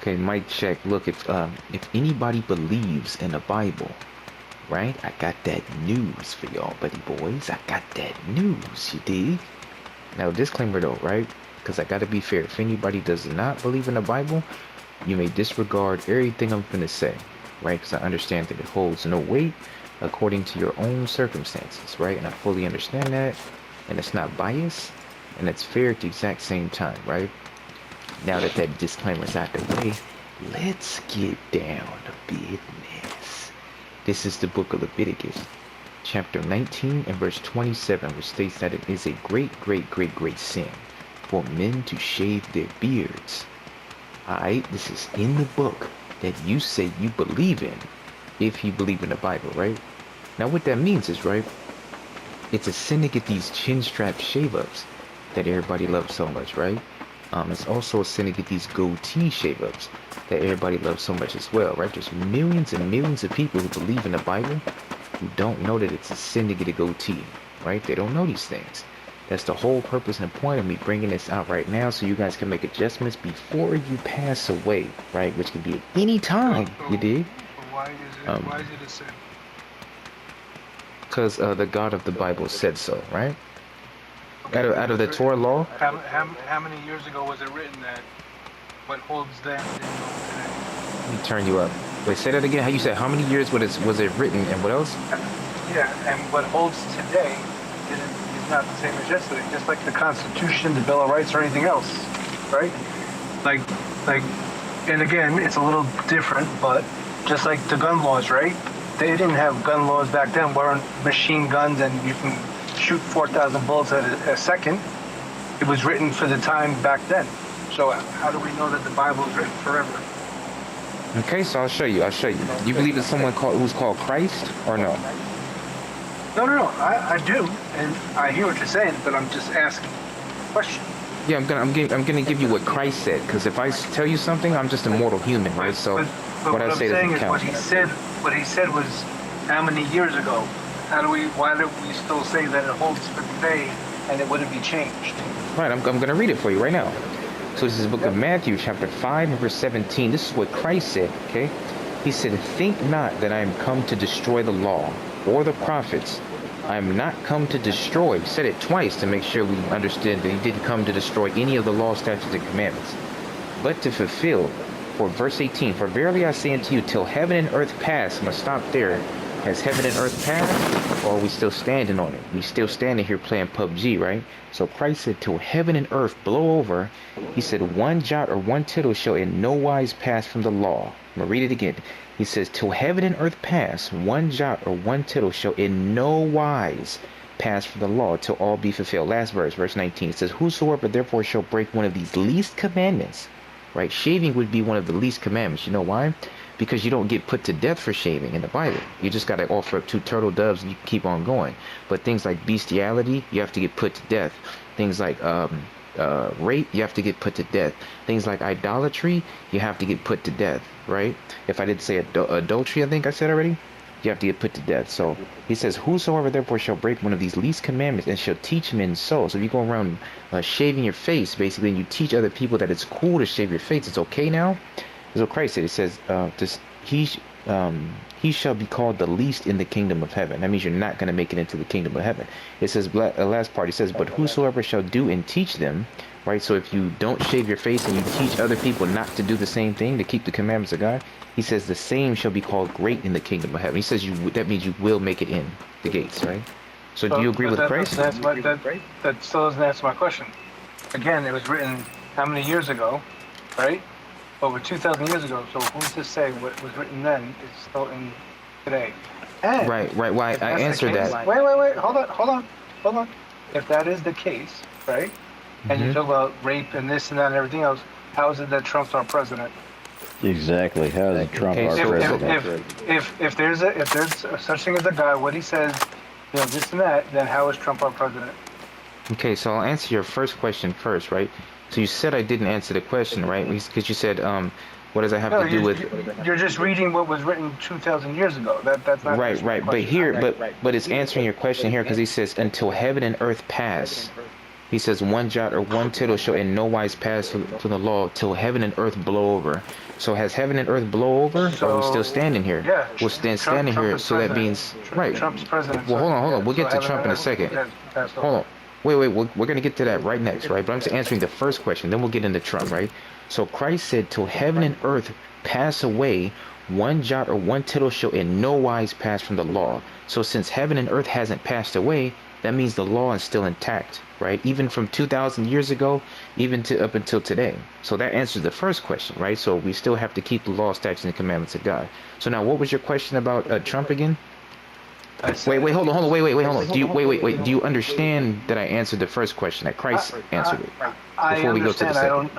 Okay, mic check. Look, if anybody believes in the Bible, right? I got that news for y'all, buddy boys. I got that news, you dig? Now, disclaimer though, right? Because I gotta be fair. If anybody does not believe in the Bible, you may disregard everything I'm gonna say, right? Because I understand that it holds no weight according to your own circumstances, right? And I fully understand that, and it's not biased, and it's fair at the exact same time, right? Now that that disclaimer's out the way, let's get down to business. This is the book of Leviticus, chapter 19 and verse 27, which states that it is a great, great, great, great sin for men to shave their beards. Alright, this is in the book that you say you believe in, if you believe in the Bible, right? Now what that means is, right, it's a sin to get these chin strap shave-ups that everybody loves so much, right? It's also a sin to get these goatee shave-ups that everybody loves so much as well, right? There's millions and millions of people who believe in the Bible who don't know that it's a sin to get a goatee, right? They don't know these things. That's the whole purpose and point of me bringing this out right now, so you guys can make adjustments before you pass away, right? Which can be at any time, you dig? Why is it a sin? Because the God of the Bible said so, right? Out of the Torah law. How many years ago was it written that what holds then didn't hold today? Let me turn you up. Wait, say that again. How you said? How many years was it written, and what else? Yeah, and what holds today is not the same as yesterday. Just like the Constitution, the Bill of Rights, or anything else, right? Like, and again, it's a little different, but just like the gun laws, right? They didn't have gun laws back then. Weren't machine guns, and you can shoot 4,000 bullets a second. It was written for the time back then. So how do we know that the Bible is written forever? Okay, so I'll show you. You believe it's someone who's called Christ, or no? No. I do, and I hear what you're saying, but I'm just asking a question. Yeah, I'm gonna give you what Christ said, because if I tell you something, I'm just a mortal human, right? So but what I say doesn't count. What he said was how many years ago? Why do we still say that it holds for today and it wouldn't be changed? Right, I'm gonna read it for you right now. So this is the book of Matthew, chapter 5 and verse 17. This is what Christ said, okay? He said, "Think not that I am come to destroy the law or the prophets. I am not come to destroy." He said it twice to make sure we understood that he didn't come to destroy any of the law, statutes, and commandments, but to fulfill. For verse 18, "For verily I say unto you, till heaven and earth pass." I'm going to stop there. Has heaven and earth passed, or are we still standing on it? We still standing here playing PUBG, right? So Christ said, till heaven and earth blow over, he said, one jot or one tittle shall in no wise pass from the law. I'm going to read it again. He says, till heaven and earth pass, one jot or one tittle shall in no wise pass from the law, till all be fulfilled. Last verse, verse 19. It says, whosoever therefore shall break one of these least commandments, right? Shaving would be one of the least commandments. You know why? Because you don't get put to death for shaving in the Bible. You just got to offer up 2 turtle doves and you keep on going. But things like bestiality, you have to get put to death. Things like rape, you have to get put to death. Things like idolatry, you have to get put to death, right? If I didn't say adultery, I think I said already, you have to get put to death. So he says, whosoever therefore shall break one of these least commandments and shall teach men so. So if you go around shaving your face, basically, and you teach other people that it's cool to shave your face, it's okay now. That's what Christ said. It says, he shall be called the least in the kingdom of heaven. That means you're not going to make it into the kingdom of heaven. It says, last part, it says, but whosoever shall do and teach them, right? So if you don't shave your face and you teach other people not to do the same thing, to keep the commandments of God, he says the same shall be called great in the kingdom of heaven. He says that means you will make it in the gates, right? So do you agree with Christ? That still doesn't answer my question. Again, it was written how many years ago, right? Over 2,000 years ago. So who's to say what was written then is still in today? And right. Why I answered that. Wait. Hold on. If that is the case, right? And you talk about rape and this and that and everything else, how is it that Trump's our president? Exactly. How is Trump our president? If there's a such thing as a guy, what he says, this and that, then how is Trump our president? Okay, so I'll answer your first question first, right? So you said I didn't answer the question, right? Because you said, what does that have to do with? You're just reading what was written 2,000 years ago. That's not right. But it's answering your question here because he says until heaven and earth pass, He says, one jot or one tittle shall in no wise pass from the law till heaven and earth blow over. So has heaven and earth blow over? Or are we still standing here? Yeah. We're standing Trump here, is so that president. means, right. Trump's president. Well, hold on. We'll get to heaven Trump in a and earth second. has passed over. Hold on. Wait. We're going to get to that right next, right? But I'm just answering the first question. Then we'll get into Trump, right? So Christ said, till heaven and earth pass away, one jot or one tittle shall in no wise pass from the law. So since heaven and earth hasn't passed away, that means the law is still intact, right? Even from 2,000 years ago, even to up until today. So that answers the first question, right? So we still have to keep the law, statutes, and commandments of God. So now, what was your question about Trump again? Wait, hold on. Wait. Do you understand that I answered the first question, that Christ answered it? Before we go to the second.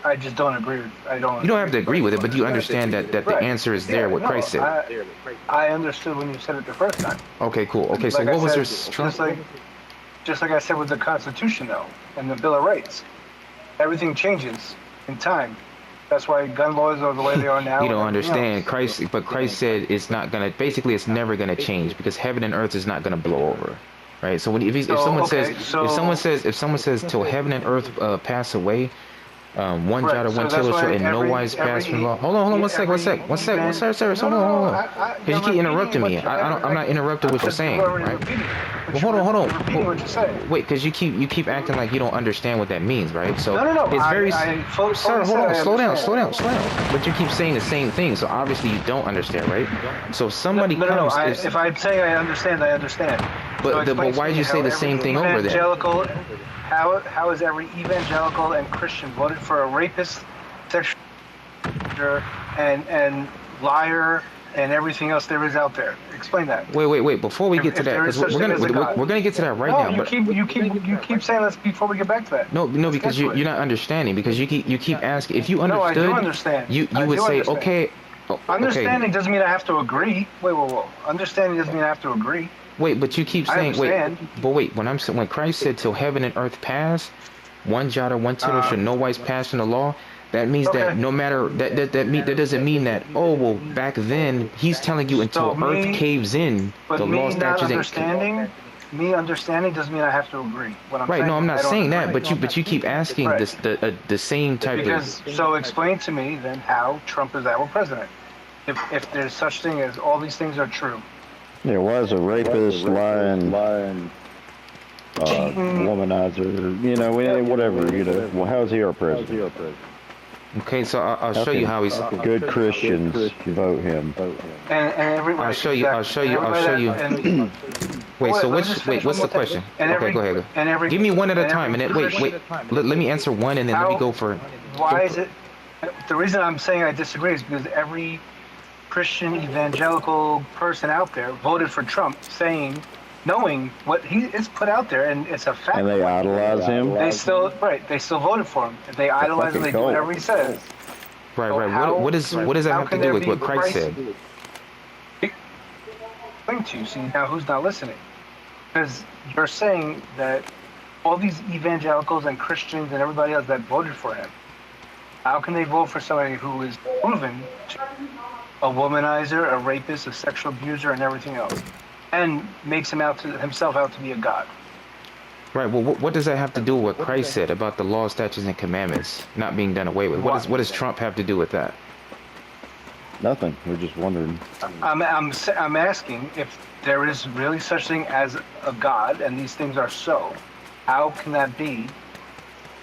I just don't agree with. I don't. You don't have to agree with it, but do you understand that the answer is there, what Christ said? I understood when you said it the first time. Okay, cool. Okay, so Like what was I your said, Trump? just like I said with the Constitution, though, and the Bill of Rights, everything changes in time. That's why gun laws are the way they are now. You don't and everything understand else. Christ said it's not gonna. Basically, it's never gonna change because heaven and earth is not gonna blow over, right? So if someone says till heaven and earth pass away, one jot or one tittle shall in no wise pass from law. Hold on, one sec, sir, hold on. Because you keep interrupting me. I'm not interrupting what you're saying, right? Well, hold on. Repeating what you said. Wait, because you keep acting like you don't understand what that means, right? So No. it's very. Sir, hold on, slow down. understand. But you keep saying the same thing, so obviously you don't understand, right? So if somebody comes, If I'm saying I understand, I understand. but why did you say the same thing over there? Evangelical, how is every evangelical and Christian voted for a rapist, sexual and liar and everything else there is out there? Explain that. Wait. Before we get to that, because we're gonna get to that right now. No, you keep saying this before we get back to that. No, because you're not understanding. Because you keep asking. If you understood, No, I do understand. You would say, understand. okay. Understanding doesn't mean I have to agree. Whoa. Understanding doesn't mean I have to agree. Wait, but you keep I saying understand. when Christ said till heaven and earth pass, one jot or one tittle should no wise pass from the law. That means that no matter that doesn't mean that back then he's telling you until earth caves in, the law, statutes, and me understanding doesn't mean I have to agree. Right? No, I'm not saying that, but you keep asking the same type because, of. So explain to me then how Trump is our president. If there's such thing as all these things are true. There was a rapist, lying, womanizer, whatever, Well, how's he our president? Okay, so I'll show you how he's. Good Christians vote him. And everybody. I'll show you. Wait. So what's the question? Okay, go ahead. Give me one at a time, and then wait. Let me answer one, and then let me go for. Why is it? The reason I'm saying I disagree is because every Christian evangelical person out there voted for Trump, knowing what he is put out there, and it's a fact. And they idolize him. They still voted for him. They idolize him. They do whatever he says. Right. What does that have to do with what Christ said? Explain to you. See now, who's not listening? Because you're saying that all these evangelicals and Christians and everybody else that voted for him, how can they vote for somebody who is proven to a womanizer, a rapist, a sexual abuser, and everything else, and makes himself out to be a god? Right. Well, what does that have to do with what Christ said about the law, statutes, and commandments not being done away with? What does Trump have to do with that? Nothing. We're just wondering. I'm asking if there is really such thing as a god, and these things are so. How can that be?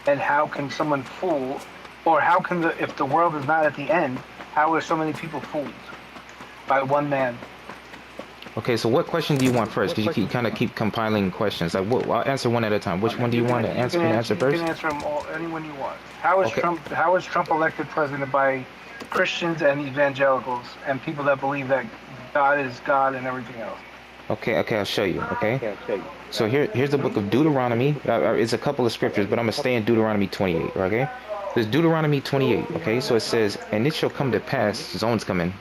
And how can someone fool, or how can if the world is not at the end? How are so many people fooled by one man? Okay, so what question do you want first? Because you keep compiling questions. I'll answer one at a time. Which one do you want to answer? Answer first. You can answer them all, anyone you want. How is Trump elected president by Christians and evangelicals and people that believe that God is God and everything else? Okay, I'll show you. Okay. So here's the book of Deuteronomy. It's a couple of scriptures, but I'm gonna stay in Deuteronomy 28. Okay. There's Deuteronomy 28. Okay. So it says, "And it shall come to pass." Zone's coming.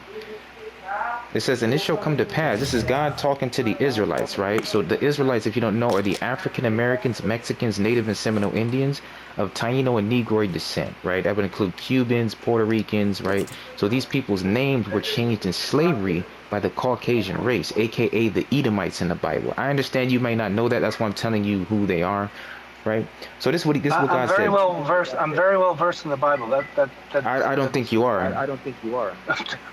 It says, "And it shall come to pass." This is God talking to the Israelites, right? So the Israelites, if you don't know, are the African Americans, Mexicans, Native and Seminole Indians of Taino and Negroid descent, right? That would include Cubans, Puerto Ricans, right? So these people's names were changed in slavery by the Caucasian race, aka the Edomites in the Bible. I understand you may not know that. That's why I'm telling you who they are, right? So this is what I'm God very said. well versed. I'm very well versed in the Bible. I don't think you are.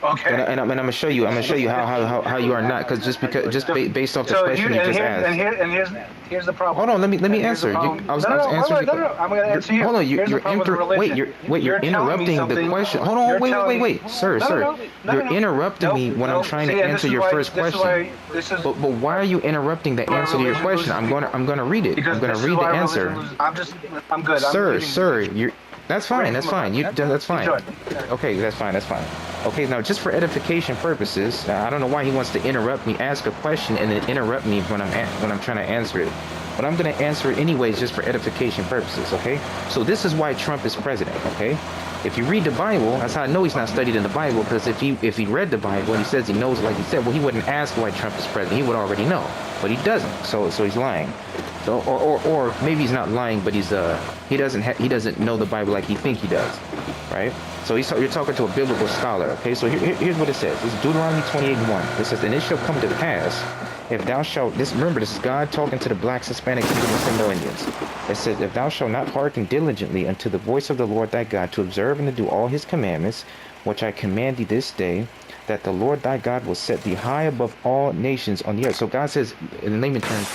Okay. And I'm gonna show you. I'm gonna show you how you are not, because based off the So question you just asked. Here's the problem. Hold on, let me Here's the answer. problem. I was No, answering. no, I'm gonna answer you. Hold on, Here's the problem with religion. you're telling me interrupting the something- question. Hold on, you're wait, telling me- sir, you're interrupting me when I'm trying to answer your first question. But why are you interrupting the answer to your question? I'm gonna read it. I'm gonna read the answer. I'm good. Sir, that's fine. That's fine. That's fine. Okay, that's fine. Okay, now just for edification purposes, I don't know why he wants to interrupt me, ask a question, and then interrupt me when I'm trying to answer it. But I'm gonna answer it anyways, just for edification purposes. Okay. So this is why Trump is president. Okay. If you read the Bible, that's how I know he's not studied in the Bible, because if he read the Bible and he says he knows, like he said, well, he wouldn't ask why Trump is president. He would already know, but he doesn't. So he's lying. So or maybe he's not lying, but he doesn't know the Bible like he think he does, right? So you're talking to a biblical scholar. Okay. So here's what it says. It's Deuteronomy 28:1. It says, "And it shall come to pass, if thou shalt," remember, this is God talking to the blacks, Hispanics, and Seminole Indians. It says, "If thou shalt not hearken diligently unto the voice of the Lord thy God, to observe and to do all his commandments, which I command thee this day, that the Lord thy God will set thee high above all nations on the earth." So God says, in layman terms,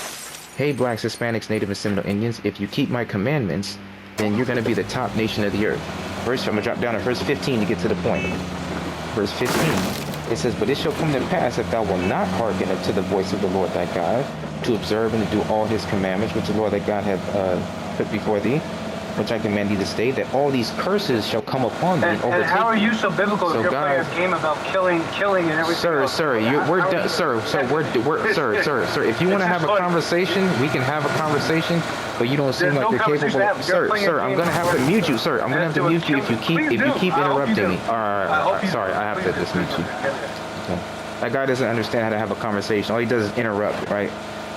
hey, blacks, Hispanics, Native and Seminole Indians, if you keep my commandments, then you're going to be the top nation of the earth. I'm going to drop down to verse 15 to get to the point. Verse 15. It says, "But it shall come to pass, if thou wilt not hearken unto the voice of the Lord thy God, to observe and to do all his commandments, which the Lord thy God hath put before thee, which I command thee this day, that all these curses shall come upon thee and overtake And how are you so biblical So if you're God- playing a game about killing and everything Sir, else? sir, we're done. Sir, sir. If you want to have a conversation, we can have a conversation. But you don't seem There's like no you're conversation capable. to have. You're playing a Sir, I'm game gonna have to of mute you, sir. I'm gonna have to mute you if you keep Please do. I hope you interrupting me. do. I hope you do. Sorry, I have to Please just do. mute you. Okay. That guy doesn't understand how to have a conversation. All he does is interrupt, right?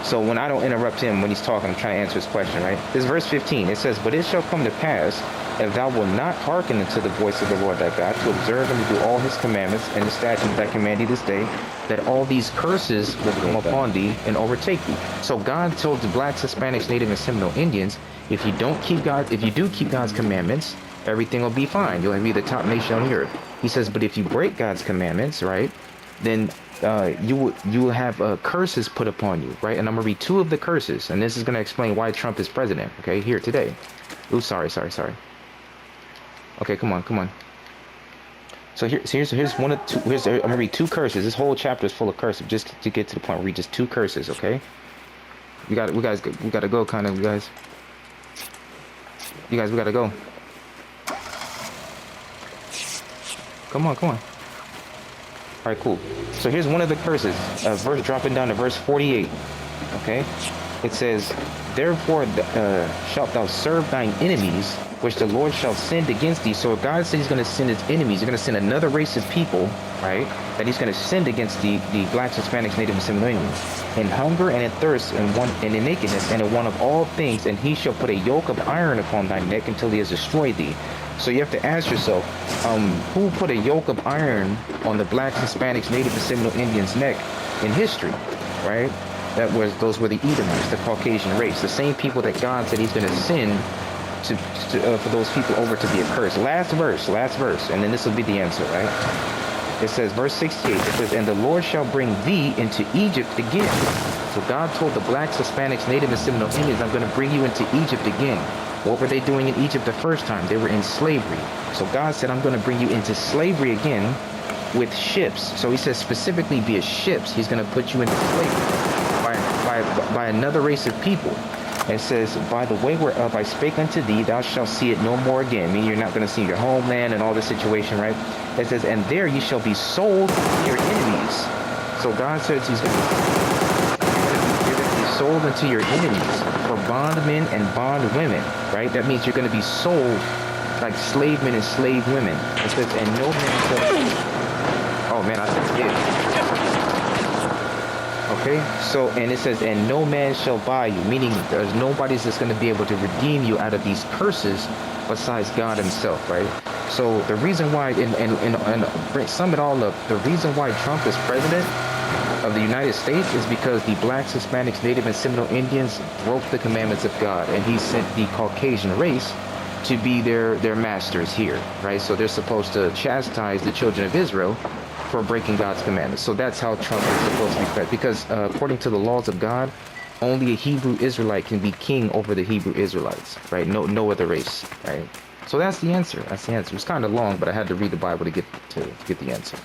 So when I don't interrupt him when he's talking, I'm trying to answer his question, right? This is verse 15. It says, "But it shall come to pass, if thou wilt not hearken unto the voice of the Lord thy God, to observe and to do all his commandments and the statutes that I command thee this day, that all these curses will come upon thee and overtake thee." So God told the blacks, Hispanics, Native, and Seminole Indians, if you do keep God's commandments, everything will be fine. You'll be the top nation on the earth. He says, but if you break God's commandments, right, then you will have curses put upon you, right? And I'm gonna read two of the curses, and this is gonna explain why Trump is president. Okay, here today. Oh, sorry. Okay, come on. So here's one of two. I'm gonna read two curses. This whole chapter is full of curses. Just to get to the point, read just two curses. Okay. We gotta go, kind of, you guys. We gotta go. Come on. All right, cool. So here's one of the curses. Verse dropping down to verse 48. Okay, it says, "Therefore shalt thou serve thine enemies, which the Lord shall send against thee." So God said He's going to send His enemies. He's going to send another race of people, right? That He's going to send against the blacks, Hispanics, Native, and Seminole Indians, in hunger and in thirst, and in nakedness, and in want of all things. And He shall put a yoke of iron upon thy neck until He has destroyed thee. So you have to ask yourself, who put a yoke of iron on the blacks, Hispanics, Native, and Seminole Indians' neck in history, right? Those were the Edomites, the Caucasian race, the same people that God said He's going to send for those people over to be accursed. Last verse, and then this will be the answer, right? It says, verse 68, it says, "And the Lord shall bring thee into Egypt again." So God told the blacks, Hispanics, Native, and Seminole Indians, "I'm going to bring you into Egypt again." What were they doing in Egypt the first time? They were in slavery. So God said, "I'm going to bring you into slavery again with ships." So He says specifically via ships, He's going to put you into slavery by another race of people. It says, "By the way whereof I spake unto thee, thou shalt see it no more again." Meaning you're not going to see your homeland and all this situation, right? It says, "And there ye shall be sold to your enemies." So God says He's going to be sold unto your enemies for bondmen and bondwomen, right? That means you're going to be sold like slave men and slave women. It says, "And no man shall..." Oh man, I said it. Okay, so, and it says, "And no man shall buy you," meaning there's nobody that's going to be able to redeem you out of these curses besides God Himself, right? So the reason why, and sum it all up, the reason why Trump is president of the United States is because the blacks, Hispanics, Native, and Seminole Indians broke the commandments of God, and he sent the Caucasian race to be their masters here, right? So they're supposed to chastise the children of Israel for breaking God's commandments. So that's how Trump is supposed to be fed, because according to the laws of God, only a Hebrew Israelite can be king over the Hebrew Israelites, right? No other race, right? So that's the answer. That's the answer. It's kind of long, but I had to read the Bible to get the answer.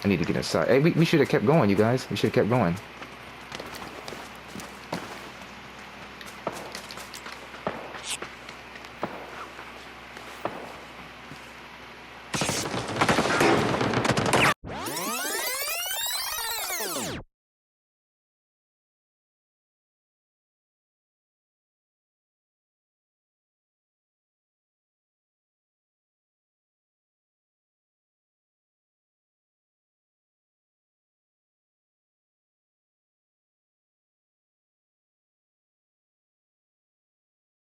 I need to get inside. Hey, we should have kept going, you guys. We should have kept going.